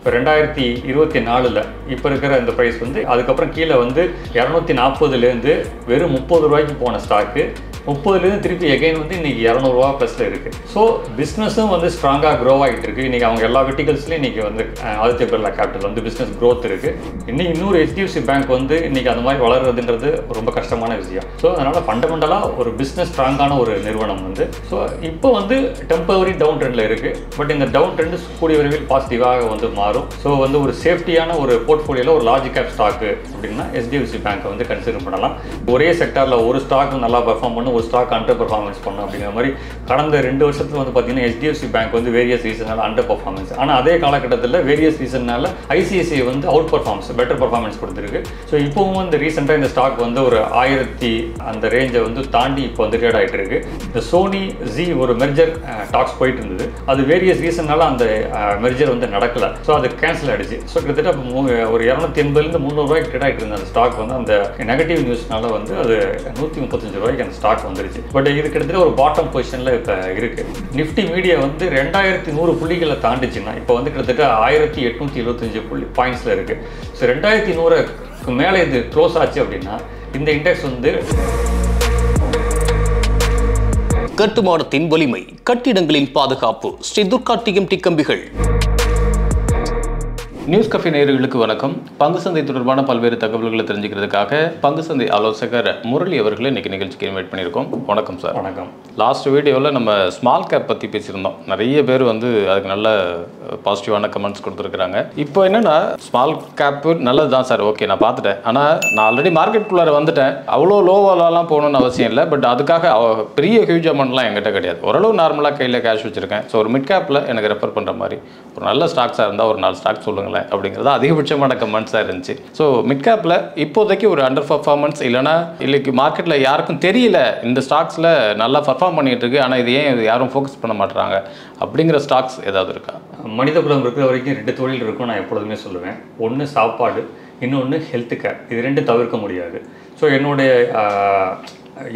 இப்போ 2024 இப்போ இருக்கிற இந்த ப்ரைஸ் வந்து அதுக்கப்புறம் கீழே வந்து 240லேருந்து வெறும் 30 ரூபாய்க்கு போன ஸ்டாக்கு 30லேருந்து திருப்பி எகைன் வந்து இன்றைக்கி 200 ரூபா ப்ளஸில் இருக்குது. ஸோ பிஸ்னஸும் வந்து ஸ்ட்ராங்காக க்ரோ ஆகிட்டு இருக்குது. இன்றைக்கி அவங்க எல்லா வெர்டிகல்ஸ்லையும் இன்றைக்கி வந்து ஆதித்ய பிர்லா கேபிட்டல் வந்து பிஸ்னஸ் க்ரோத் இருக்குது. இன்னொரு HDFC பேங்க் வந்து இன்றைக்கி அந்த மாதிரி வளர்றதுன்றது ரொம்ப கஷ்டமான விஷயம். ஸோ அதனால் ஃபண்டமெண்டலாக ஒரு பிஸ்னஸ் ஸ்ட்ராங்கான ஒரு நிறுவனம் வந்து ஸோ இப்போ வந்து டெம்பரரி டவுன் ட்ரெண்டில் இருக்குது. பட் இந்த டவுன் ட்ரெண்டு கூடிய விரைவில் பாசிட்டிவாக வந்து மாறும். ஸோ வந்து ஒரு சேஃப்டியான ஒரு போர்ட்ஃபோலியோவில் ஒரு லார்ஜ் கேப் ஸ்டாக்கு அப்படின்னா HDFC பேங்க்கை வந்து கன்சிடர் பண்ணலாம். ஒரே செக்டாரில் ஒரு ஸ்டாக் நல்லா பர்ஃபார்ம் பண்ணும், ஒரு ஸ்டாக் அண்டர் பர்ஃபார்மன்ஸ் பண்ணும் அப்படிங்கிற மாதிரி கடந்த 2 வருஷத்துல வந்து பார்த்தீங்கன்னா HDFC பேங்க் வந்து வேரியஸ் ரீசனால் அண்டர் பர்ஃபார்மன்ஸ். ஆனால் அதே காலகட்டத்தில் வேரியஸ் ரீசன்னால ICICI வந்து அவுட் பர்ஃபார்மன்ஸ் பெட்டர் பர்ஃபார்மன்ஸ் கொடுத்துருக்கு. ஸோ இப்போவும் வந்து ரீசெண்டாக இந்த ஸ்டாக் வந்து ஒரு 1000 அந்த ரேஞ்சை வந்து தாண்டி இப்போ வந்து ட்ரேட் ஆகிட்டு இருக்கு. இந்த சோனி ஜி ஒரு மெர்ஜர் டாக்ஸ் போயிட்டு இருந்தது. அது வேரியஸ் ரீசன்னால அந்த மெர்ஜர் வந்து நடக்கல. ஸோ அது கேன்சல் ஆகிடுச்சு. ஸோ கிட்டத்தட்ட ஒரு 280லேருந்து 300 ரூபாய்க்கு ட்ரேட் ஆகிட்டு இருந்த அந்த ஸ்டாக் வந்து அந்த நெகட்டிவ் நியூஸ்னால வந்து அது 135 ரூபாய்க்கு அந்த ஸ்டாக் வந்துருச்சு. பட் இது கிட்டத்தட்ட ஒரு பாட்டம் பொசிஷனில் இப்போ இருக்குது. நிஃப்டி மீடியா வந்து 2100 புள்ளிகளை தாண்டிச்சுன்னா இப்போ வந்து கிட்டத்தட்ட 1875 பாயிண்ட்ஸில் இருக்குது. ஸோ 2100க்கு மேலே இது க்ளோஸ் ஆச்சு அப்படின்னா இந்த இண்டெக்ஸ் வந்து கட்டுமானத்தின் வலிமை, கட்டிடங்களின் பாதுகாப்பு, ஸ்ரீ துர்கா TMT கம்பிகள். நியூஸ் கஃபே நேயர்களுக்கு வணக்கம். பங்கு சந்தை தொடர்பான பல்வேறு தகவல்களை தெரிஞ்சுக்கிறதுக்காக பங்கு சந்தை ஆலோசகர் முரளி அவர்களை இன்னைக்கு நிகழ்ச்சிக்கு இன்வைட் பண்ணியிருக்கோம். வணக்கம் சார். வணக்கம். லாஸ்ட் வீடியோவில் நம்ம ஸ்மால் கேப் பற்றி பேசியிருந்தோம். நிறைய பேர் வந்து அதுக்கு நல்ல பாசிட்டிவான கமெண்ட்ஸ் கொடுத்துருக்குறாங்க. இப்போ என்னென்னா ஸ்மால் கேப்பு நல்லது தான் சார், ஓகே நான் பார்த்துட்டேன். ஆனால் நான் ஆல்ரெடி மார்க்கெட்டுக்குள்ளார வந்துட்டேன். அவ்வளோ லோவெல்லாம் போகணுன்னு அவசியம் இல்லை. பட் அதுக்காக பெரிய ஹியூஜ் அமௌண்ட்லாம் என்கிட்ட கிடையாது. ஓரளவு நார்மலாக கையில் கேஷ் வச்சுருக்கேன். ஸோ ஒரு மிட் கேப்பில் எனக்கு ரெஃபர் பண்ணுற மாதிரி ஒரு நல்ல ஸ்டாக்ஸாக இருந்தால் ஒரு 4 ஸ்டாக் சொல்லுங்கள் அப்படிங்கிறது அதிகபட்சமான கமெண்ட்ஸாக இருந்துச்சு. ஸோ மிட் கேப்பில் இப்போதைக்கு ஒரு அண்டர் பர்ஃபார்மன்ஸ் இல்லைனா இல்லைக்கு மார்க்கெட்டில் யாருக்கும் தெரியல இந்த ஸ்டாக்ஸில் நல்லா பர்ஃபார்ம் பண்ணிட்டு இருக்கு, ஆனால் இது ஏன் யாரும் ஃபோக்கஸ் பண்ண மாட்டுறாங்க அப்படிங்கிற ஸ்டாக்ஸ் ஏதாவது இருக்கா? மனித குலம் இருக்கிற வரைக்கும் 2 தொழில் இருக்கும் நான் எப்பொழுதுமே சொல்லுவேன். ஒன்று சாப்பாடு, இன்னொன்று ஹெல்த் கேர். இது 2 தவிர்க்க முடியாது. ஸோ என்னுடைய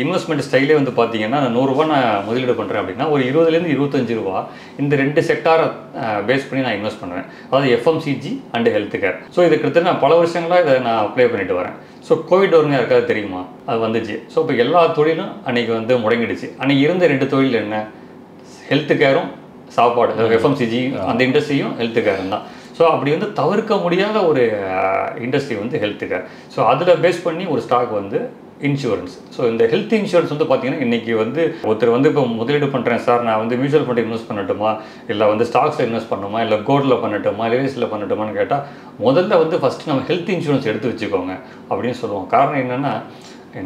இன்வெஸ்ட்மெண்ட் ஸ்டைலே வந்து பார்த்தீங்கன்னா 100 ரூபா நான் முதலீடு பண்ணுறேன் அப்படின்னா ஒரு 20லேருந்து 25 ரூபா இந்த 2 செக்டாரை பேஸ் பண்ணி நான் இன்வெஸ்ட் பண்ணுவேன். அதாவது FMCG and health care. So இது கிட்டத்தட்ட நான் பல வருஷங்களாக இதை நான் அப்ளை பண்ணிட்டு வரேன். ஸோ கோவிட் வருங்க யாருக்காவது தெரியுமா? அது வந்துச்சு. ஸோ இப்போ எல்லா தொழிலும் அன்றைக்கி வந்து முடங்கிடுச்சு. அன்றைக்கி இருந்த 2 தொழில் என்ன? ஹெல்த் கேரும் சாப்பாடு, FMCG அந்த இண்டஸ்ட்ரியும் ஹெல்த் கேரும் தான். ஸோ அப்படி வந்து தவிர்க்க முடியாத ஒரு இண்டஸ்ட்ரி வந்து ஹெல்த் கேர். ஸோ அதில் பேஸ் பண்ணி ஒரு ஸ்டாக் வந்து இன்சூரன்ஸ். ஸோ இந்த ஹெல்த் இன்சூரன்ஸ் வந்து பார்த்தீங்கன்னா இன்றைக்கி வந்து ஒருத்தர் வந்து இப்போ முதலீடு பண்ணுறேன் சார், நான் வந்து மியூச்சுவல் ஃபண்ட் இன்வெஸ்ட் பண்ணட்டுமா, இல்லை வந்து ஸ்டாக்ஸில் இன்வெஸ்ட் பண்ணணுமா, இல்லை கோல்டில் பண்ணட்டுமா, ரிலையன்ஸில் பண்ணட்டுமான்னு கேட்டால் முதல்ல வந்து ஃபஸ்ட்டு நம்ம ஹெல்த் இன்சூரன்ஸ் எடுத்து வச்சுக்கோங்க அப்படின்னு சொல்லுவோம். காரணம் என்னென்னா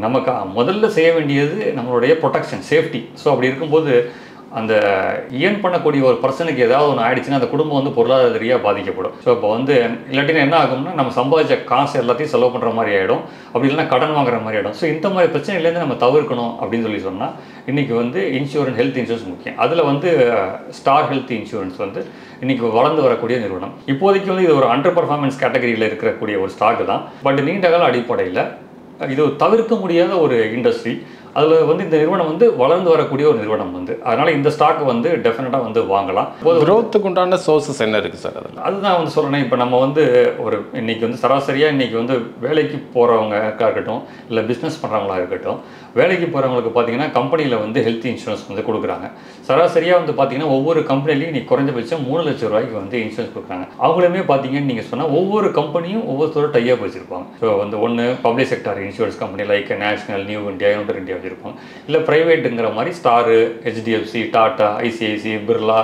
நமக்கு முதல்ல செய்ய வேண்டியது நம்மளுடைய ப்ரொடெக்ஷன், சேஃப்டி. ஸோ அப்படி இருக்கும்போது அந்த ஏர்ன் பண்ணக்கூடிய ஒரு பர்சனுக்கு ஏதாவது ஒன்று ஆயிடுச்சுன்னா அந்த குடும்பம் வந்து பொருளாதார ரீதியாக பாதிக்கப்படும். ஸோ இப்போ வந்து இல்லாட்டினா என்ன ஆகும்னா நம்ம சம்பாதிச்ச காசு எல்லாத்தையும் செலவு பண்ணுற மாதிரி ஆகிடும், அப்படி இல்லைனா கடன் வாங்குற மாதிரி ஆகிடும். ஸோ இந்த மாதிரி பிரச்சனையிலேருந்து நம்ம தவிர்க்கணும் அப்படின்னு சொல்லி சொன்னால் இன்றைக்கி வந்து இன்சூரன்ஸ், ஹெல்த் இன்சூரன்ஸ் முக்கியம். அதில் வந்து ஸ்டார் ஹெல்த் இன்சூரன்ஸ் வந்து இன்றைக்கி வளர்ந்து வரக்கூடிய நிறுவனம். இப்போதைக்கு வந்து இது ஒரு அண்டர் பர்ஃபார்மன்ஸ் கேட்டகரியில் இருக்கக்கூடிய ஒரு ஸ்டாக்கு தான். பட் நீண்ட கால அடிப்படையில் இது தவிர்க்க முடியாத ஒரு இண்டஸ்ட்ரி. அதில் வந்து இந்த நிறுவனம் வந்து வளர்ந்து வரக்கூடிய ஒரு நிறுவனம் வந்து, அதனால் இந்த ஸ்டாக் வந்து டெஃபினட்டாக வந்து வாங்கலாம். க்ரோத்துக்கு உண்டான சோர்ஸஸ் என்ன இருக்குது சார்? அதுதான் வந்து சொல்கிறேன். இப்போ நம்ம வந்து ஒரு இன்றைக்கி வந்து சராசரியாக இன்றைக்கி வந்து வேலைக்கு போகிறவங்க இருக்கட்டும், இல்லை பிஸ்னஸ் பண்ணுறவங்களா இருக்கட்டும், வேலைக்கு போகிறவங்களுக்கு பார்த்தீங்கன்னா கம்பெனியில் வந்து ஹெல்த் இன்சூரன்ஸ் வந்து கொடுக்குறாங்க. சராசரியாக வந்து பார்த்தீங்கன்னா ஒவ்வொரு கம்பெனிலையும் இன்றைக்கி குறைஞ்சபட்சம் 3 லட்சம் ரூபாய்க்கு வந்து இன்சூரன்ஸ் கொடுக்குறாங்க. அவங்களுமே பார்த்தீங்கன்னு நீங்கள் சொன்னால் ஒவ்வொரு கம்பெனியும் ஒவ்வொருத்தரும் டைப் வச்சுருப்பாங்க. ஸோ வந்து ஒன்று public sector insurance company like national, new India, United India வச்சுருப்பாங்க. இல்லை ப்ரைவேட்டுங்கிற மாதிரி star, HDFC, tata, ICICI, Birla,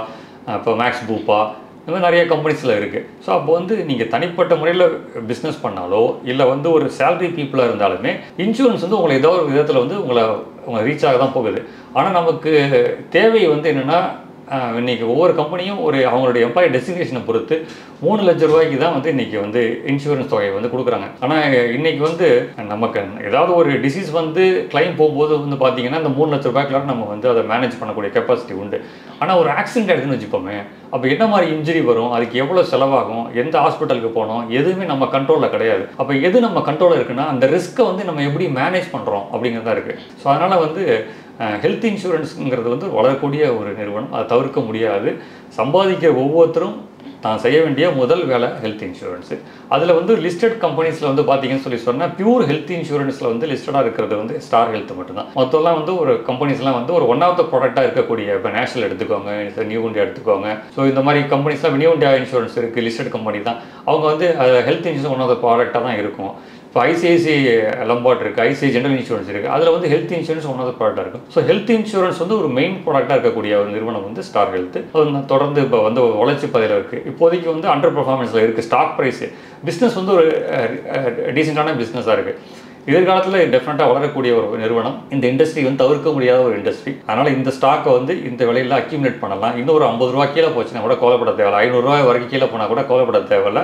இப்போ மேக்ஸ் பூப்பா, இந்த மாதிரி நிறைய கம்பெனிஸில் இருக்குது. ஸோ அப்போ வந்து நீங்கள் தனிப்பட்ட முறையில் பிஸ்னஸ் பண்ணாலோ இல்லை வந்து ஒரு சேலரி பீப்புளாக இருந்தாலுமே இன்சூரன்ஸ் வந்து உங்களை ஏதோ ஒரு விதத்தில் வந்து உங்களை ரீச் ஆக தான் போகுது. ஆனால் நமக்கு தேவை வந்து என்னென்னா இன்றைக்கி ஒவ்வொரு கம்பெனியும் ஒரு அவங்களுடைய எம்ப்ளாயி டெஸ்டினேஷனை பொறுத்து 3 லட்சம் ரூபாய்க்கு தான் வந்து இன்றைக்கி வந்து இன்சூரன்ஸ் தொகையை வந்து கொடுக்குறாங்க. ஆனால் இன்றைக்கி வந்து நமக்கு ஏதாவது ஒரு டிசீஸ் வந்து கிளைம் போகும்போது வந்து பார்த்திங்கன்னா இந்த 3 லட்ச ரூபாய்க்குலாம் நம்ம வந்து அதை மேனேஜ் பண்ணக்கூடிய கெப்பாசிட்டி உண்டு. ஆனால் ஒரு ஆக்சிடென்ட் ஆகிடுதுன்னு வச்சுப்போமே, அப்போ என்ன மாதிரி இன்ஜுரி வரும், அதுக்கு எவ்வளோ செலவாகும், எந்த ஹாஸ்பிட்டலுக்கு போகணும், எதுவுமே நம்ம கண்ட்ரோலில் கிடையாது. அப்போ எது நம்ம கண்ட்ரோலில் இருக்குன்னா அந்த ரிஸ்க்கை வந்து நம்ம எப்படி மேனேஜ் பண்ணுறோம் அப்படிங்கிறதா இருக்குது. ஸோ அதனால் வந்து ஹெல்த் இன்சூரன்ஸுங்கிறது வந்து வளரக்கூடிய ஒரு நிறுவனம். அதை தவிர்க்க முடியாது. சம்பாதிக்கிற ஒவ்வொருத்தரும் தான் செய்ய வேண்டிய முதல் வேலை ஹெல்த் இன்சூரன்ஸு. அதில் வந்து லிஸ்டட் கம்பெனிஸில் வந்து பார்த்தீங்கன்னு சொன்னால் பியூர் ஹெல்த் இன்சூரன்ஸில் வந்து லிஸ்டடாக இருக்கிறது வந்து ஸ்டார் ஹெல்த் மட்டும்தான். மொத்தம்லாம் வந்து ஒரு கம்பெனிஸ்லாம் வந்து ஒரு ஒன் ஆஃப் த ப்ராடக்டாக இருக்கக்கூடிய, இப்போ நேஷனல் எடுத்துக்கோங்க, நியூ இண்டியா எடுத்துக்கோங்க. ஸோ இந்த மாதிரி கம்பெனிஸ்லாம் நியூ இண்டியா இன்சூரன்ஸ் இருக்குது, லிஸ்டட் கம்பெனி தான். அவங்க வந்து health insurance one of the ப்ராடக்டாக தான் இருக்கும். இப்போ ஐசிஐசிஐ லம்பார்ட் இருக்குது, ஐசிஐ ஜெனரல் இன்சூரன்ஸ் இருக்குது, அதில் வந்து health insurance one of the ப்ராடக்டாக இருக்கும். ஸோ ஹெல்த் இன்சூரன்ஸ் வந்து ஒரு மெயின் ப்ராடக்டாக இருக்கக்கூடிய ஒரு நிறுவனம் வந்து ஸ்டார் ஹெல்த். அது தொடர்ந்து இப்போ வந்து வளர்ச்சி பாதையில் இருக்குது. இப்போதைக்கு வந்து அண்டர் பர்ஃபார்மன்ஸில் இருக்குது. ஸ்டாக் ப்ரைஸ் பிஸ்னஸ் வந்து ஒரு டீசெண்டான பிஸ்னஸாக இருக்குது. எதிர்காலத்தில் டெஃபினட்டாக வளரக்கூடிய ஒரு நிறுவனம். இந்த இண்டஸ்ட்ரி வந்து தவிர்க்க முடியாத ஒரு இண்டஸ்ட்ரி. அதனால் இந்த ஸ்டாக்கை வந்து இந்த விலையில் அக்யூமுலேட் பண்ணலாம். இன்னும் ஒரு 50 ரூபா கீழே போச்சுன்னா கூட கவலைப்பட தேவையில்லை. 500 ரூபாய் வரைக்கும் கீழே போனால் கூட கவலைப்பட தேவையில்லை.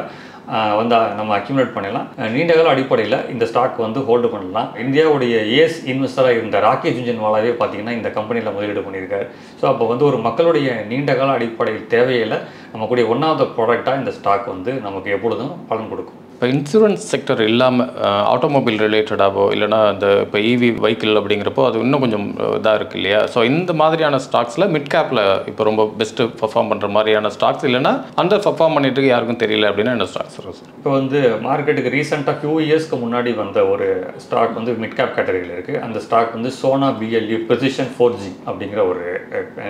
வந்து நம்ம அக்யூமுலேட் பண்ணிடலாம். நீண்ட கால அடிப்படையில் இந்த ஸ்டாக் வந்து ஹோல்டு பண்ணலாம். இந்தியாவுடைய ஏஸ் இன்வெஸ்டராக இருந்த ராகேஷ் ஜுன்ஜுன்வாலாவே பார்த்தீங்கன்னா இந்த கம்பெனியில் முதலீடு பண்ணியிருக்காரு. ஸோ அப்போ வந்து ஒரு மக்களுடைய நீண்ட கால அடிப்படையில் தேவையில் நமக்குடைய ஒன் ஆஃப் த ப்ராடக்டாக இந்த ஸ்டாக் வந்து நமக்கு எப்பொழுதும் பலன் கொடுக்கும். இப்போ இன்சூரன்ஸ் செக்டர் இல்லாமல் ஆட்டோமொபைல் ரிலேட்டடாகவோ இல்லைனா இந்த இப்போ இவி வெஹிக்கிள் அப்படிங்கிறப்போ அது இன்னும் கொஞ்சம் இதாக இருக்குது இல்லையா? ஸோ இந்த மாதிரியான ஸ்டாக்ஸில் மிட் கேப்பில் இப்போ ரொம்ப பெஸ்ட்டு பர்ஃபார்ம் பண்ணுற மாதிரியான ஸ்டாக்ஸ், இல்லைனா அண்டர் பர்ஃபார்ம் பண்ணிட்டு யாருக்கும் தெரியல அப்படின்னா என்ன ஸ்டாக்ஸ் சார்? இப்போ வந்து மார்க்கெட்டுக்கு ரீசெண்டாக ஃபியூ இயர்ஸ்க்கு முன்னாடி வந்த ஒரு ஸ்டாக் வந்து மிட் கேப் கேட்டகரியில் இருக்குது. அந்த ஸ்டாக் வந்து சோனா பிஎல்இ ப்ரெசிஷன் ஃபோர்ஜிங் அப்படிங்கிற ஒரு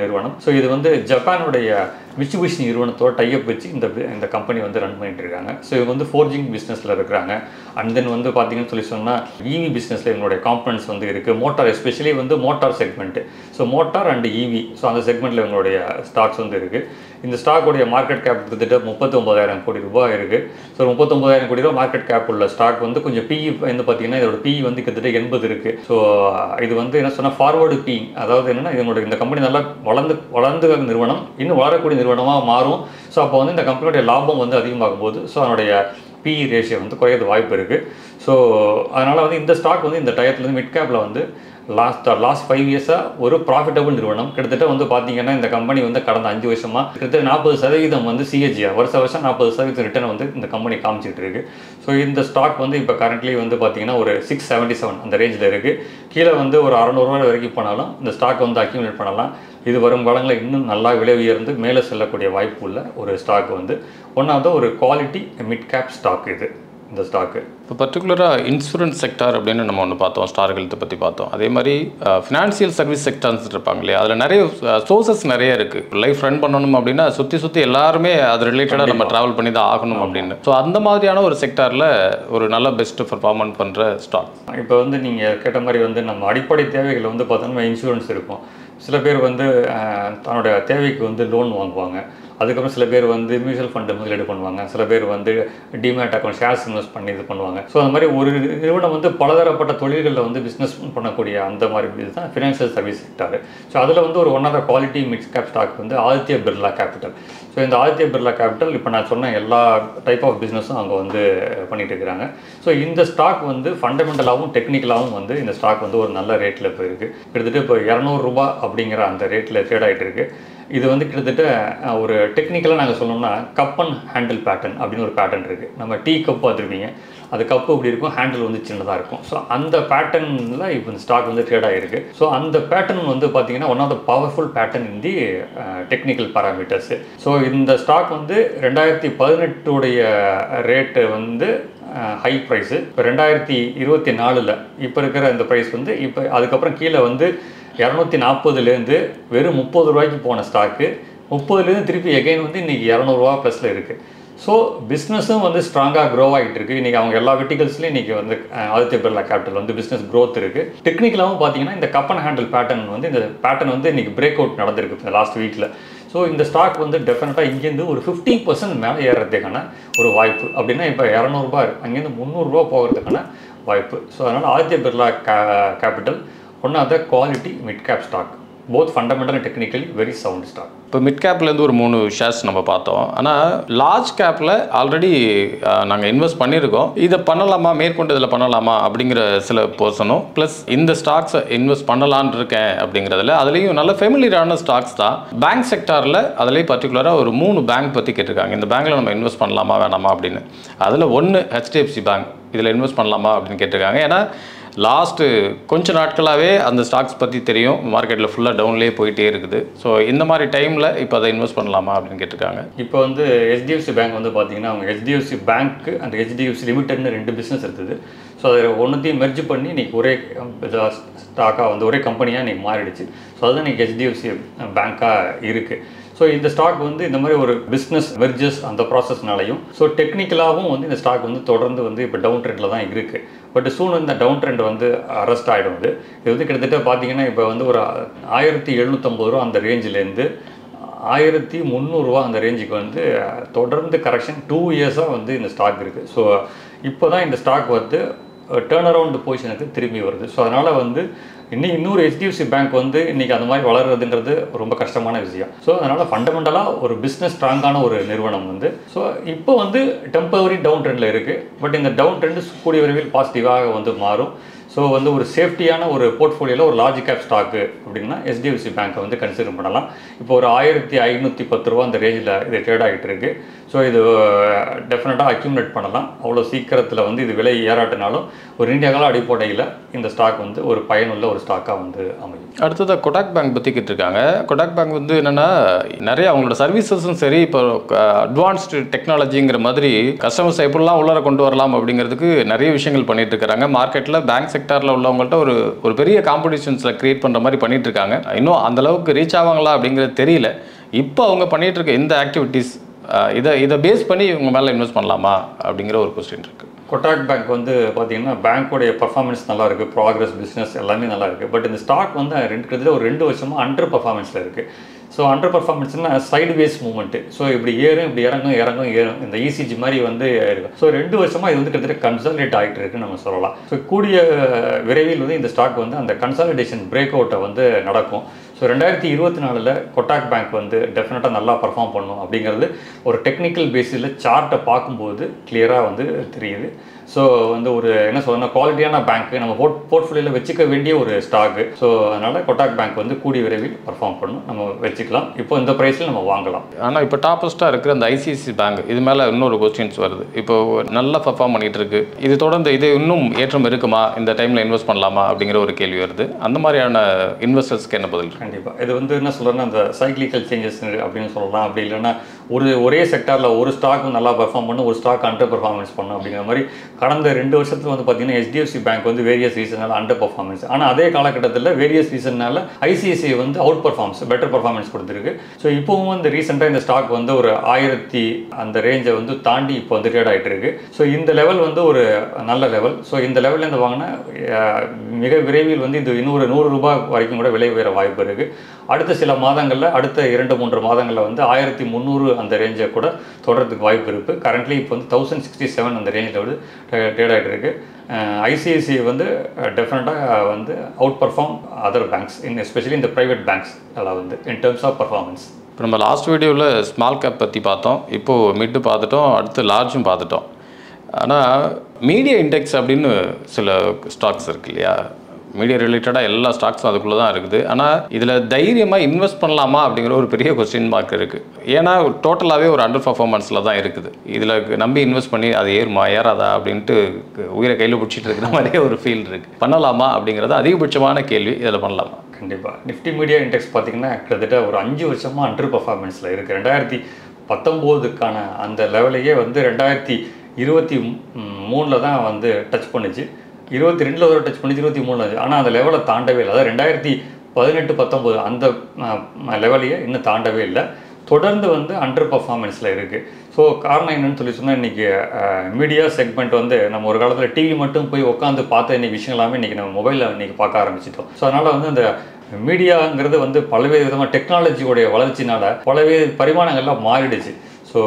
நிறுவனம். ஸோ இது வந்து ஜப்பானுடைய மிட்சுபிஷி நிறுவனத்தோட டைப் வச்சு இந்த கம்பெனி வந்து ரன் பண்ணிட்டு இருக்காங்க. ஸோ இவங்க வந்து ஃபோர்ஜிங் பிஸ்னஸில் இருக்கிறாங்க. அண்ட் தென் வந்து பார்த்தீங்கன்னு சொன்னால் இவி பிஸ்னஸில் இவங்களுடைய காம்பனன்ட்ஸ் வந்து இருக்குது. மோட்டார், எஸ்பெஷலி வந்து motor segment. So motor and EV, so அந்த செக்மெண்ட்டில் இவங்களுடைய ஸ்டாக்ஸ் வந்து இருக்குது. இந்த ஸ்டாக்குடைய மார்க்கெட் கேப் கிட்டத்தட்ட 39,000 கோடி ரூபாய் இருக்குது. ஸோ 39,000 கோடி ரூபாய் மார்க்கெட் கேப் உள்ள ஸ்டாக் வந்து கொஞ்சம் பிஇ வந்து பார்த்தீங்கன்னா இதோட பிஇ வந்து கிட்டத்தட்ட 80 இருக்குது. ஸோ இது வந்து என்ன சொன்னால் ஃபார்வர்டு பிஇ, அதாவது என்னென்னா இதனுடைய இந்த கம்பெனி நல்லா வளர்ந்து நிறுவனம், இன்னும் வளரக்கூடிய நிறுவனமாக மாறும். ஸோ அப்போ வந்து இந்த கம்பெனியோடைய லாபம் வந்து அதிகமாகும் போது ஸோ அதனுடைய பிஇ ரேஷியோ வந்து குறையிறது வாய்ப்பு இருக்குது. ஸோ அதனால் வந்து இந்த ஸ்டாக் வந்து இந்த டயத்தில் வந்து மிட் கேப்பில் வந்து லாஸ்ட் 5 இயர்ஸாக ஒரு ப்ராஃபிட்டபிள் நிறுவனம். கிட்டத்தட்ட வந்து பார்த்தீங்கன்னா இந்த கம்பெனி வந்து கடந்த 5 வருஷமாக கிட்டத்தட்ட 40% வந்து சிஏஜிஆர் வருஷம் 40% ரிட்டர்ன் வந்து இந்த கம்பெனி காமிச்சிட்டு இருக்கு. ஸோ இந்த ஸ்டாக் வந்து இப்போ கரண்ட்லி வந்து பார்த்தீங்கன்னா ஒரு 677 அந்த ரேஞ்சில் இருக்குது. கீழே வந்து ஒரு 600 ரூபாய் வரைக்கும் போனாலும் இந்த ஸ்டாக் வந்து அக்யூமுலேட் பண்ணலாம். இது வரும் காலங்களில் இன்னும் நல்லா விலை உயர்ந்து மேலே செல்லக்கூடிய வாய்ப்பு உள்ள ஒரு ஸ்டாக் வந்து ஒன் ஆஃப் த ஒரு குவாலிட்டி மிட் கேப் ஸ்டாக் இது இந்த ஸ்டாக்கு. இப்போ பர்டிகுலராக இன்சூரன்ஸ் செக்டார் அப்படின்னு நம்ம ஒன்று பார்த்தோம், ஸ்டார் ஹெல்த்தை பற்றி பார்த்தோம். அதே மாதிரி ஃபினான்ஷியல் சர்வீஸ் செக்டர்ஸ் இருப்பாங்க இல்லையா, அதில் நிறைய சோர்சஸ் நிறைய இருக்குது. லைஃப் ரன் பண்ணணும் அப்படின்னா சுற்றி எல்லாருமே அது ரிலேட்டடாக நம்ம ட்ராவல் பண்ணி தான் ஆகணும் அப்படின்னு. ஸோ அந்த மாதிரியான ஒரு செக்டாரில் ஒரு நல்ல பெஸ்ட்டு பர்ஃபார்மன்ஸ் பண்ணுற ஸ்டாக். இப்போ வந்து நீங்கள் கேட்ட மாதிரி வந்து நம்ம அடிப்படை தேவைகள் வந்து பார்த்தோம்னா இன்சூரன்ஸ் இருக்கும். சில பேர் வந்து தன்னோட தேவைக்கு வந்து லோன் வாங்குவாங்க. அதுக்கப்புறம் சில பேர் வந்து மியூச்சுவல் ஃபண்டு முதலீடு பண்ணுவாங்க. சில பேர் வந்து டிமேட் அக்கௌண்ட் ஷேர்ஸ் இன்வெஸ்ட் பண்ணி இது பண்ணுவாங்க. ஸோ அந்த மாதிரி ஒரு நிறுவனம் வந்து பலதரப்பட்ட தொழில்களில் வந்து பிஸ்னஸ் பண்ணக்கூடிய அந்த மாதிரி இதுதான் ஃபினான்ஷியல் சர்வீஸ் செக்டார். ஸோ அதில் வந்து ஒரு one of the quality mid cap stock வந்து ஆதித்ய பிர்லா கேபிட்டல். ஸோ இந்த ஆதித்ய பிர்லா கேபிட்டல் இப்போ நான் சொன்ன எல்லா டைப் ஆஃப் பிஸ்னஸும் அவங்க வந்து பண்ணிட்டு இருக்கிறாங்க. ஸோ இந்த ஸ்டாக் வந்து ஃபண்டமெண்டலாகவும் டெக்னிக்கலாகவும் வந்து இந்த ஸ்டாக் வந்து ஒரு நல்ல ரேட்டில் போயிருக்கு. கிட்டத்தட்ட இப்போ 200 ரூபாய் அப்படிங்கிற அந்த ரேட்டில் ட்ரேட் ஆகிட்டு இருக்கு. இது வந்து கிட்டத்தட்ட ஒரு டெக்னிக்கலாக நாங்கள் சொல்லணும்னா கப் அண்ட் ஹேண்டில் பேட்டர்ன் அப்படின்னு ஒரு பேட்டர்ன் இருக்குது. நம்ம டீ கப் பார்த்துருப்பீங்க, அது கப்பு இப்படி இருக்கும், ஹேண்டில் வந்து சின்னதாக இருக்கும். ஸோ அந்த பேட்டர்னில் இப்போ இந்த ஸ்டாக் வந்து ட்ரேட் ஆகிருக்கு. ஸோ அந்த பேட்டர்ன் வந்து பார்த்தீங்கன்னா one of the powerful pattern in the technical parameters. So இந்த ஸ்டாக் வந்து 2018 ரேட்டு வந்து ஹை ப்ரைஸு. இப்போ 2024 இப்போ இருக்கிற இந்த ப்ரைஸ் வந்து இப்போ அதுக்கப்புறம் கீழே வந்து 240லேருந்து வெறும் 30 ரூபாய்க்கு போன ஸ்டாக்கு 30லேருந்து திருப்பி எகைன் வந்து இன்றைக்கி 200 ரூபா ப்ளஸில் இருக்குது. ஸோ பிஸ்னஸும் வந்து ஸ்ட்ராங்காக க்ரோ ஆகிட்டு இருக்குது. இன்றைக்கி அவங்க எல்லா வெர்டிகல்ஸ்லையும் இன்றைக்கி வந்து ஆதித்ய பிர்லா கேபிட்டல் வந்து பிஸ்னஸ் க்ரோத் இருக்குது. டெக்னிக்கலாகவும் பார்த்தீங்கன்னா இந்த கப் அண்ட் ஹேண்டில் பேட்டர்ன் வந்து இந்த பேட்டர்ன் வந்து இன்றைக்கி பிரேக் அவுட் நடந்திருக்கு இந்த லாஸ்ட் வீக்கில். ஸோ இந்த ஸ்டாக் வந்து டெஃபினட்டாக இங்கேருந்து ஒரு 50% மேலே ஏறுறதுக்கான ஒரு வாய்ப்பு. அப்படின்னா இப்போ 200 ரூபாய் அங்கேருந்து 300 ரூபா போகிறதுக்கான வாய்ப்பு. ஸோ அதனால் Aditya Birla capital one of the quality mid cap stock, both fundamental and technically very sound stock. இப்போ மிட் கேப்லேருந்து ஒரு 3 ஷேர்ஸ் நம்ம பார்த்தோம். ஆனால் லார்ஜ் கேப்பில் ஆல்ரெடி நாங்கள் இன்வெஸ்ட் பண்ணியிருக்கோம். இதை பண்ணலாமா, மேற்கொண்டு இதில் பண்ணலாமா அப்படிங்கிற சில பர்சனும் ப்ளஸ் இந்த ஸ்டாக்ஸை இன்வெஸ்ட் பண்ணலான்னு இருக்கேன் அப்படிங்கிறதுல அதுலேயும் நல்ல ஃபெமிலியரான ஸ்டாக்ஸ் தான். பேங்க் செக்டாரில் அதுலேயும் பர்டிகுலராக ஒரு 3 பேங்க் பற்றி கேட்டிருக்காங்க. இந்த பேங்க்கில் நம்ம இன்வெஸ்ட் பண்ணலாமா வேணாமா அப்படின்னு. அதில் ஒன்று HDFC பேங்க், இதில் இன்வெஸ்ட் பண்ணலாமா அப்படின்னு கேட்டிருக்காங்க. ஏன்னா லாஸ்ட்டு கொஞ்ச நாட்களாகவே அந்த ஸ்டாக்ஸ் பற்றி தெரியும், மார்க்கெட்டில் ஃபுல்லாக டவுன்லேயே போயிட்டே இருக்குது. ஸோ இந்த மாதிரி டைமில் இப்போ அதை இன்வெஸ்ட் பண்ணலாமா அப்படின்னு கேட்டிருக்காங்க. இப்போ வந்து HDFC பேங்க் வந்து பார்த்தீங்கன்னா அவங்க HDFC bank and HDFC லிமிடெட்னு 2 business இருந்தது. ஸோ அதில் ஒன்றுத்தையும் மெர்ஜ் பண்ணி இன்றைக்கி ஒரே ஸ்டாக்காக வந்து ஒரே கம்பெனியாக இன்றைக்கி மாறிடுச்சு. ஸோ அதுதான் இன்றைக்கி HDFC பேங்காக இருக்குது. ஸோ இந்த ஸ்டாக் வந்து இந்த மாதிரி ஒரு பிஸ்னஸ் மெர்ஜஸ் அந்த ப்ராசஸ்னாலையும் ஸோ டெக்னிக்கலாகவும் வந்து இந்த ஸ்டாக் வந்து தொடர்ந்து வந்து இப்போ டவுன் ட்ரெண்டில் தான் இருக்குது. பட் சூன் இந்த டவுன் ட்ரெண்ட் வந்து அரெஸ்ட் ஆகிடும். இது வந்து கிட்டத்தட்ட பார்த்தீங்கன்னா இப்போ வந்து ஒரு 1750 ரூபா அந்த ரேஞ்சிலேருந்து 1300 ரூபா அந்த ரேஞ்சுக்கு வந்து தொடர்ந்து கரெக்ஷன் 2 இயர்ஸாக வந்து இந்த ஸ்டாக் இருக்குது. ஸோ இப்போ தான் இந்த ஸ்டாக் வந்து டேர்ன் அரவுண்ட் பொசிஷனுக்கு திரும்பி வருது. ஸோ அதனால் வந்து இன்னொரு HDFC பேங்க் வந்து இன்றைக்கி அந்த மாதிரி வளர்றதுன்றது ரொம்ப கஷ்டமான விஷயம். ஸோ அதனால் ஃபண்டமெண்டலாக ஒரு பிஸ்னஸ் ஸ்ட்ராங்கான ஒரு நிறுவனம் வந்து ஸோ இப்போ வந்து டெம்பரரி டவுன் ட்ரெண்டில் இருக்குது. பட் இந்த டவுன் ட்ரெண்டு கூடிய விரைவில் பாசிட்டிவாக வந்து மாறும். ஸோ வந்து ஒரு சேஃப்டியான ஒரு போர்ட்ஃபோலியோவில் ஒரு லார்ஜ் கேப் ஸ்டாக்கு அப்படின்னா HDFC பேங்க்கை வந்து கன்சிடர் பண்ணலாம். இப்போ ஒரு 1510 ரூபா அந்த ரேஞ்சில் இது ட்ரேட் ஆகிட்டு இருக்குது. ஸோ இது டெஃபினட்டாக அக்யூமுலேட் பண்ணலாம். அவ்வளோ சீக்கிரத்தில் வந்து இது விலை ஏறாட்டினாலும் ஒரு இந்தியாவில் அடிப்படையில் இந்த ஸ்டாக் வந்து ஒரு பயனுள்ள ஒரு ஸ்டாக்காக வந்து அமையும். அடுத்ததாக கொடாக் பேங்க் பற்றி கேட்டிருக்காங்க. கொடாக் பேங்க் வந்து என்னென்னா நிறைய அவங்களோட சர்வீசஸும் சரி, இப்போ அட்வான்ஸ்டு டெக்னாலஜிங்கிற மாதிரி கஸ்டமர்ஸ் எப்படிலாம் உள்ளார கொண்டு வரலாம் அப்படிங்கிறதுக்கு நிறைய விஷயங்கள் பண்ணிட்டு இருக்காங்க. மார்க்கெட்டில் பேங்க் செக்டாரில் உள்ளவங்கள்ட்ட ஒரு பெரிய காம்படிஷன்ஸில் கிரியேட் பண்ணுற மாதிரி பண்ணிட்டு இருக்காங்க. இன்னும் அந்தளவுக்கு ரீச் ஆவாங்களா அப்படிங்கிறது தெரியல. இப்போ அவங்க பண்ணிட்டு இருக்க இந்த ஆக்டிவிட்டீஸ் இதை பேஸ் பண்ணி இவங்க மேலே இன்வெஸ்ட் பண்ணலாமா அப்படிங்கிற ஒரு கொஸ்டின் இருக்குது. கொட்டாக் பேங்க் வந்து பார்த்தீங்கன்னா பேங்க்கோடைய பர்ஃபார்மன்ஸ் நல்லா இருக்குது, ப்ராக்ரஸ் பிஸ்னஸ் எல்லாமே நல்லா இருக்குது. பட் இந்த ஸ்டாக் வந்து ஒரு 2 வருஷமாக அண்டர் பர்ஃபார்மன்ஸில் இருக்குது. ஸோ அண்டர் பர்ஃபார்மன்ஸ்னால் சைடு வேஸ் மூவ்மெண்ட்டு. ஸோ இப்படி ஏறும், இப்படி இறங்கும் இந்த ECG மாதிரி வந்து இருக்கும். ஸோ 2 வருஷமாக இது வந்து கிட்டத்தட்ட கன்சாலிடேட் ஆகிட்டு இருக்குன்னு நம்ம சொல்லலாம். ஸோ கூடிய விரைவில் வந்து இந்த ஸ்டாக் வந்து அந்த கன்சாலிடேஷன் பிரேக் அவுட்டை வந்து நடக்கும். ஸோ 2024 கொட்டாக் பேங்க் வந்து டெஃபினட்டாக நல்லா பர்ஃபார்ம் பண்ணும் அப்படிங்கிறது ஒரு டெக்னிக்கல் பேஸில் சார்ட்டை பார்க்கும்போது கிளியராக வந்து தெரியுது. ஸோ வந்து ஒரு என்ன சொல்லணும்னா குவாலிட்டியான பேங்க்கு நம்ம போர்ட்ஃபோலியோவில் வச்சுக்க வேண்டிய ஒரு ஸ்டாக்கு. ஸோ அதனால் கொட்டாக் பேங்க் வந்து கூடிய விரைவில் பர்ஃபார்ம் பண்ணும், நம்ம வச்சுக்கலாம். இப்போ இந்த ப்ரைஸில் நம்ம வாங்கலாம். ஆனால் இப்போ டாப்பஸ்ட்டாக இருக்கிற அந்த ICICI பேங்க் இது மேலே இன்னொரு கொஸ்டின்ஸ் வருது. இப்போ நல்லா பர்ஃபார்ம் பண்ணிகிட்டு இருக்கு, இது தொடர்ந்து இது இன்னும் ஏற்றம் இருக்குமா, இந்த டைமில் இன்வெஸ்ட் பண்ணலாமா அப்படிங்கிற ஒரு கேள்வி வருது. அந்த மாதிரியான இன்வெஸ்டர்ஸ்க்கு என்ன பதில்? கண்டிப்பாக இது வந்து என்ன சொல்கிறேன்னா அந்த சைக்ளிக்கல் சேஞ்சஸ் அப்படின்னு சொல்லலாம். அப்படி இல்லைன்னா ஒரே செக்டாரில் ஒரு ஸ்டாக் நல்லா பர்ஃபார்ம் பண்ணும், ஒரு ஸ்டாக் அண்டர் பர்ஃபார்மன்ஸ் பண்ணும் அப்படிங்கிற மாதிரி கடந்த 2 வருஷத்தில் வந்து பார்த்தீங்கன்னா HDFC பேங்க் வந்து வேரியஸ் ரீசனால் அண்டர் பர்ஃபார்மன்ஸ். ஆனால் அதே காலகட்டத்தில் வேரியஸ் ரீசனால் ICICI வந்து அவுட் பர்ஃபார்மன்ஸ் பெட்டர் பர்ஃபார்மன்ஸ் கொடுத்துருக்கு. ஸோ இப்போவும் வந்து ரீசெண்டாக இந்த ஸ்டாக் வந்து ஒரு 1000 அந்த ரேஞ்சை வந்து தாண்டி இப்போ வந்து ட்ரேட் ஆகிட்டு இருக்கு. ஸோ இந்த லெவல் வந்து ஒரு நல்ல லெவல். ஸோ இந்த லெவல்லேருந்து வாங்கினா மிக விரைவில் வந்து இது இன்னொரு 100 ரூபாய் வரைக்கும் கூட விலை உயர வாய்ப்பு இருக்குது. அடுத்த சில மாதங்களில் அடுத்த 2-3 மாதங்களில் வந்து 1300 அந்த ரேஞ்சை கூட தொடர்றதுக்கு வாய்ப்பு இருக்குது. கரண்ட்லி இப்போ வந்து 1067 அந்த ரேஞ்சில் வந்து ட்ரேட் ஆகிட்டு இருக்கு. ICICI வந்து டெஃபினட்டாக வந்து out perform other banks especially இந்த ப்ரைவேட் பேங்க்ஸ் எல்லாம் வந்து இன் டர்ம்ஸ் ஆஃப் பர்ஃபார்மன்ஸ். இப்போ நம்ம லாஸ்ட் வீடியோவில் ஸ்மால் கேப் பற்றி பார்த்தோம், இப்போது மிட்டு பார்த்துட்டோம், அடுத்து லார்ஜும் பார்த்துட்டோம். ஆனால் மீடியா இண்டெக்ஸ் அப்படின்னு சில ஸ்டாக்ஸ் இருக்கு இல்லையா, மீடியா ரிலேட்டடாக எல்லா ஸ்டாக்ஸும் அதுக்குள்ளே தான் இருக்குது. ஆனால் இதில் தைரியமாக இன்வெஸ்ட் பண்ணலாமா அப்படிங்கிற ஒரு பெரிய கொஸ்டின் மார்க் இருக்குது. ஏன்னா டோட்டலாகவே ஒரு அண்டர் பர்ஃபார்மன்ஸில் தான் இருக்குது. இதில் நம்பி இன்வெஸ்ட் பண்ணி அது ஏறுமா ஏறாதா அப்படின்ட்டு உயிரை கையில் பிடிச்சிட்டு இருக்கிற மாதிரியே ஒரு ஃபீல் இருக்குது. பண்ணலாமா அப்படிங்கிறது அதிகபட்சமான கேள்வி. இதில் பண்ணலாமா? கண்டிப்பாாக நிஃப்டி மீடியா இண்டெக்ஸ் பார்த்திங்கன்னா கிட்டத்தட்ட ஒரு 5 வருஷமாக அண்டர் பர்ஃபார்மன்ஸில் இருக்குது. 2019க்கான அந்த லெவலையே வந்து 2023 தான் வந்து டச் பண்ணிச்சு. 22 ஒரு டச் பண்ணி 23 ஆனால் அந்த லெவலை தாண்டவே இல்லை. அதாவது 2018-19 அந்த லெவலையே இன்னும் தாண்டவே இல்லை. தொடர்ந்து வந்து அண்டர் பர்ஃபார்மன்ஸில் இருக்குது. ஸோ காரணம் என்னென்னு சொல்லி சொன்னால் இன்றைக்கி மீடியா செக்மெண்ட் வந்து நம்ம ஒரு காலத்தில் டிவி மட்டும் போய் உட்காந்து பார்த்த இன்றைக்கி விஷயம் எல்லாமே இன்றைக்கி நம்ம மொபைலில் இன்றைக்கி பார்க்க ஆரம்பிச்சிட்டோம். ஸோ அதனால் வந்து அந்த மீடியாங்கிறது வந்து பல்வேறு விதமாக டெக்னாலஜியோடைய வளர்ச்சினால் பல்வேறு பரிமாணங்கள்லாம் மாறிடுச்சு. ஸோ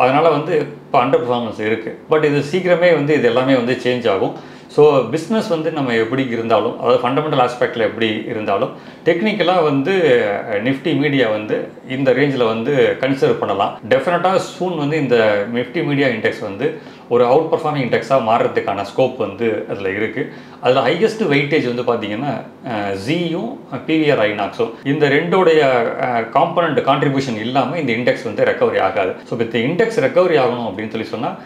அதனால் வந்து இப்போ அண்டர் பர்ஃபார்மன்ஸ் இருக்குது. பட் இது சீக்கிரமே வந்து இது எல்லாமே வந்து சேஞ்ச் ஆகும். ஸோ பிஸ்னஸ் வந்து நம்ம எப்படி இருந்தாலும், அதாவது ஃபண்டமெண்டல் ஆஸ்பெக்டில் எப்படி இருந்தாலும், டெக்னிக்கலாக வந்து நிஃப்டி மீடியா வந்து இந்த ரேஞ்சில் வந்து கன்சிடர் பண்ணலாம். டெஃபினட்டாக சூன் வந்து இந்த நிஃப்டி மீடியா இண்டெக்ஸ் வந்து ஒரு அவுட் பர்ஃபார்மிங் இண்டெக்ஸாக மாறுறதுக்கான ஸ்கோப் வந்து அதில் இருக்குது. அதில் ஹையஸ்ட் வெயிட்டேஜ் வந்து பார்த்திங்கன்னா ஜியும் PVR ஐநாக்ஸும், இந்த ரெண்டோடைய காம்பனண்ட் கான்ட்ரிபியூஷன் இல்லாமல் இந்த இண்டெக்ஸ் வந்து ரெக்கவரி ஆகாது. ஸோ இப்போ இந்த இண்டெக்ஸ் ரெக்கவரி ஆகணும் அப்படின்னு சொல்லி சொன்னால்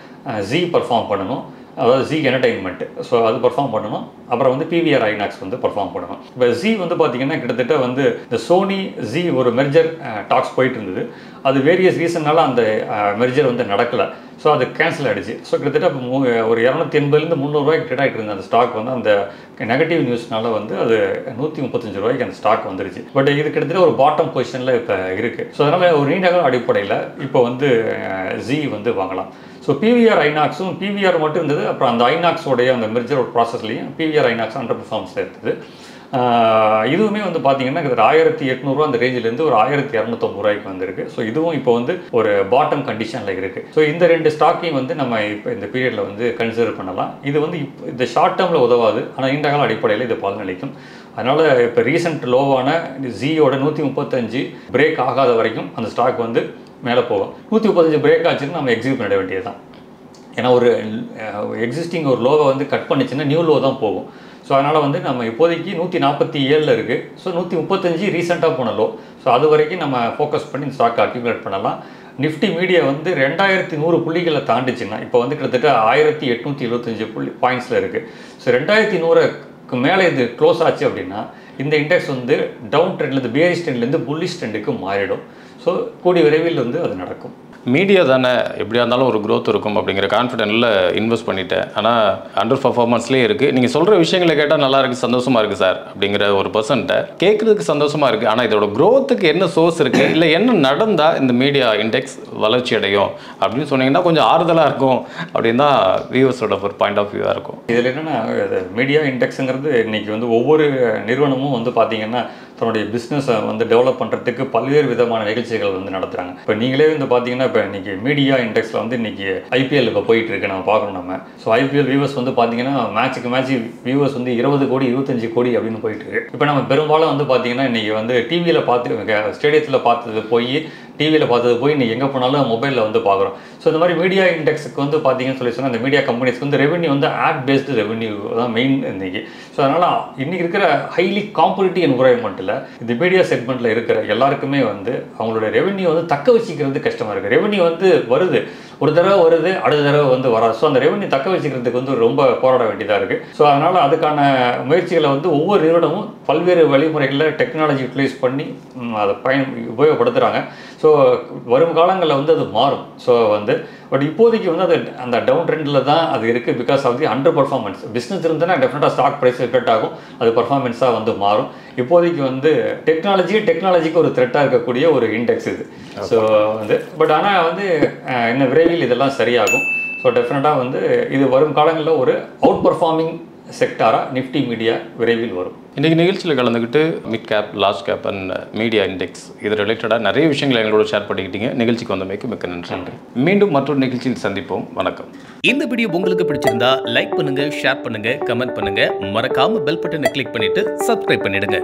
ஜி பர்ஃபார்ம் பண்ணணும். அதாவது ஜி என்டர்டைன்மெண்ட். ஸோ அது பர்ஃபார்ம் பண்ணணும். அப்புறம் வந்து பிவிஆர் ஐநாக்ஸ் வந்து பர்ஃபார்ம் பண்ணணும். இப்போ ஜி வந்து பார்த்தீங்கன்னா கிட்டத்தட்ட வந்து இந்த சோனி ஜி ஒரு மெர்ஜர் டாக்ஸ் போயிட்டு இருந்தது. அது வேரியஸ் ரீசன்னால அந்த மெர்ஜர் வந்து நடக்கலை. ஸோ அது கேன்சல் ஆகிடுச்சு. ஸோ கிட்டத்தட்ட ஒரு 280 300 ட்ரேட் ஆகிட்டு இருந்த அந்த ஸ்டாக் வந்து அந்த நெகட்டிவ் நியூஸ்னால வந்து அது 135 ரூபாய்க்கு அந்த ஸ்டாக் வந்துருச்சு. பட் இது கிட்டத்தட்ட ஒரு பாட்டம் பொசிஷனில் இப்போ இருக்குது. ஸோ அதனால் ஒரு நீண்ட கால அடிப்படையில் இப்போ வந்து ஜி வந்து வாங்கலாம். ஸோ பிவிஆர் ஐநாக்ஸும் பிவிஆர் மட்டும் இருந்தது. அப்புறம் அந்த ஐநாக்ஸோடைய அந்த மெர்ஜர் ப்ராசஸ்லையும் பிவிஆர் ஐநாக்ஸ் அண்டர் பெர்ஃபார்மன்ஸில் இருந்தது. இதுவுமே வந்து பார்த்தீங்கன்னா கிட்டத்தட்ட 1800 அந்த ரேஞ்சிலேருந்து ஒரு 1250 ரூபாய்க்கு வந்திருக்கு. ஸோ இதுவும் இப்போ வந்து ஒரு பாட்டம் கண்டிஷனில் இருக்குது. ஸோ இந்த 2 ஸ்டாக்கையும் வந்து நம்ம இப்போ இந்த பீரியடில் வந்து கன்சிடர் பண்ணலாம். இது வந்து இப்போ இந்த ஷார்ட் டேர்மில் உதவாது, ஆனால் நீண்ட கால அடிப்படையில் இது பலனளிக்கும். அதனால் இப்போ ரீசெண்ட் லோவான ஜியோட 135 பிரேக் ஆகாத வரைக்கும் அந்த ஸ்டாக் வந்து மேலே போகும். 135 பிரேக் ஆச்சுன்னு நம்ம எக்ஸிக்யூட் பண்ண வேண்டியது தான். ஏன்னா ஒரு எக்ஸிஸ்டிங் ஒரு லோவை வந்து கட் பண்ணிச்சுன்னா நியூ லோ தான் போகும். ஸோ அதனால் வந்து நம்ம இப்போதைக்கு 147 இருக்குது. ஸோ 135 ரீசெண்டாக போன லோ. ஸோ அது வரைக்கும் நம்ம ஃபோக்கஸ் பண்ணி இந்த ஸ்டாக் அக்யூமுலேட் பண்ணலாம். நிஃப்டி மீடியா வந்து 2100 புள்ளிகளை தாண்டிச்சுன்னா இப்போ வந்து கிட்டத்தட்ட 1875 பாயிண்ட்ஸில் இருக்குது. ஸோ 2100க்கு மேலே இது க்ளோஸ் ஆச்சு அப்படின்னா இந்த இண்டெக்ஸ் வந்து டவுன் ட்ரெண்ட்லேருந்து பேரிஷ் ட்ரெண்ட்லேருந்து புல்லிஷ் ட்ரெண்டுக்கு மாறிடும். ஸோ கூடிய விரைவில் வந்து அது நடக்கும். மீடியா தானே எப்படியா இருந்தாலும் ஒரு க்ரோத் இருக்கும் அப்படிங்கிற கான்ஃபிடென்ட்டில் இன்வெஸ்ட் பண்ணிட்டேன். ஆனால் அண்டர் பர்ஃபார்மன்ஸ்லேயே இருக்குது. நீங்கள் சொல்கிற விஷயங்களை கேட்டால் நல்லா இருக்குது, சந்தோஷமாக இருக்குது சார் அப்படிங்கிற ஒரு பர்சன்ட்டை கேட்குறதுக்கு சந்தோஷமாக இருக்குது. ஆனால் இதோட க்ரோத்துக்கு என்ன சோர்ஸ் இருக்குது, இல்லை என்ன நடந்தால் இந்த மீடியா இண்டெக்ஸ் வளர்ச்சி அடையும் அப்படின்னு சொன்னீங்கன்னா கொஞ்சம் ஆறுதலாக இருக்கும் அப்படின்னு தான் வியூவர்ஸோட ஒரு பாயிண்ட் ஆஃப் வியூவாக இருக்கும். இதில் என்னென்னா மீடியா இண்டெக்ஸுங்கிறது இன்றைக்கி வந்து ஒவ்வொரு நிறுவனமும் வந்து பார்த்திங்கன்னா தன்னுடைய பிஸ்னஸை வந்து டெவலப் பண்ணுறதுக்கு பல்வேறு விதமான நிகழ்ச்சிகள் வந்து நடத்துகிறாங்க. இப்போ நீங்களே வந்து பார்த்தீங்கன்னா இப்போ இன்றைக்கி மீடியா இண்டெக்ஸில் வந்து இன்றைக்கி ஐபிஎல் இப்போ போயிட்டு இருக்கு, நம்ம பார்க்குறோம். நம்ம ஸோ ஐபிஎல் வியூவர்ஸ் வந்து பார்த்தீங்கன்னா மேட்சுக்கு மேட்ச் வியூவர்ஸ் வந்து 20 கோடி 25 கோடி அப்படின்னு போயிட்டு இருக்கு. இப்போ நம்ம பெரும்பாலும் வந்து பார்த்தீங்கன்னா இன்றைக்கி வந்து டிவியில் பார்த்து ஸ்டேடியத்தில் பார்த்தது போய் டிவியில் பார்த்தது போய் நீங்கள் எங்கே போனாலும் மொபைலில் வந்து பார்க்குறோம். ஸோ இந்த மாதிரி மீடியா இண்டெக்ஸுக்கு வந்து பார்த்தீங்கன்னு சொல்லி சொன்னால் அந்த மீடியா கம்பெனிஸ்க்கு வந்து ரெவன்யூ வந்து ஆட் பேஸ்டு ரெவன்யூ தான் மெயின் இன்றைக்கி. ஸோ அதனால் இன்றைக்கி இருக்கிற ஹைலி காம்படிட்டிவ் என்விரான்மெண்ட்டில் இந்த மீடியா செக்மெண்ட்டில் இருக்கிற எல்லாருக்குமே வந்து அவங்களோட ரெவன்யூ வந்து தக்க வச்சுக்கிறது கஷ்டமாக இருக்குது. ரெவன்யூ வந்து வருது, ஒரு தடவை வருது, அடுத்த தடவை வந்து வராது. ஸோ அந்த ரெவன்யூ தக்க வச்சுக்கிறதுக்கு வந்து ரொம்ப போராட வேண்டியதாக இருக்குது. ஸோ அதனால் அதுக்கான முயற்சிகளை வந்து ஒவ்வொரு நிறுவனமும் பல்வேறு வழிமுறைகளில் டெக்னாலஜி யூட்டிலைஸ் பண்ணி அதை உபயோகப்படுத்துகிறாங்க. ஸோ வரும் காலங்களில் வந்து அது மாறும். ஸோ வந்து பட் இப்போதைக்கு வந்து அது அந்த டவுன் ட்ரெண்டில் தான் அது இருக்குது. Because of the under performance. Business இருந்ததுன்னா டெஃபினட்டாக ஸ்டாக் ப்ரைஸ் ரிஃப்ளெக்ட் ஆகும், அது பர்ஃபார்மன்ஸாக வந்து மாறும். இப்போதைக்கு வந்து டெக்னாலஜிக்கு ஒரு த்ரெட்டாக இருக்கக்கூடிய ஒரு இண்டெக்ஸ் இது. ஸோ வந்து பட் ஆனால் வந்து இன்னும் விரைவில் இதெல்லாம் சரியாகும். ஸோ டெஃபினட்டாக வந்து இது வரும் காலங்களில் ஒரு அவுட் பர்ஃபார்மிங் செக்டாராக நிஃப்டி மீடியா விரைவில் வரும். இன்றைக்கி நிகழ்ச்சியில் கலந்துக்கிட்டு mid cap, large cap and media index இது ரிலேட்டடாக நிறைய விஷயங்களை எங்களோட ஷேர் பண்ணிக்கிட்டீங்க. நிகழ்ச்சிக்கு வந்தமைக்கு மிக்க நன்றி. மீண்டும் மற்றொரு நிகழ்ச்சியில் சந்திப்போம். வணக்கம். இந்த வீடியோ உங்களுக்கு பிடிச்சிருந்தா லைக் பண்ணுங்க, ஷேர் பண்ணுங்க, கமெண்ட் பண்ணுங்க. மறக்காம பெல் பட்டனை கிளிக் பண்ணிட்டு சப்ஸ்கிரைப் பண்ணிடுங்க.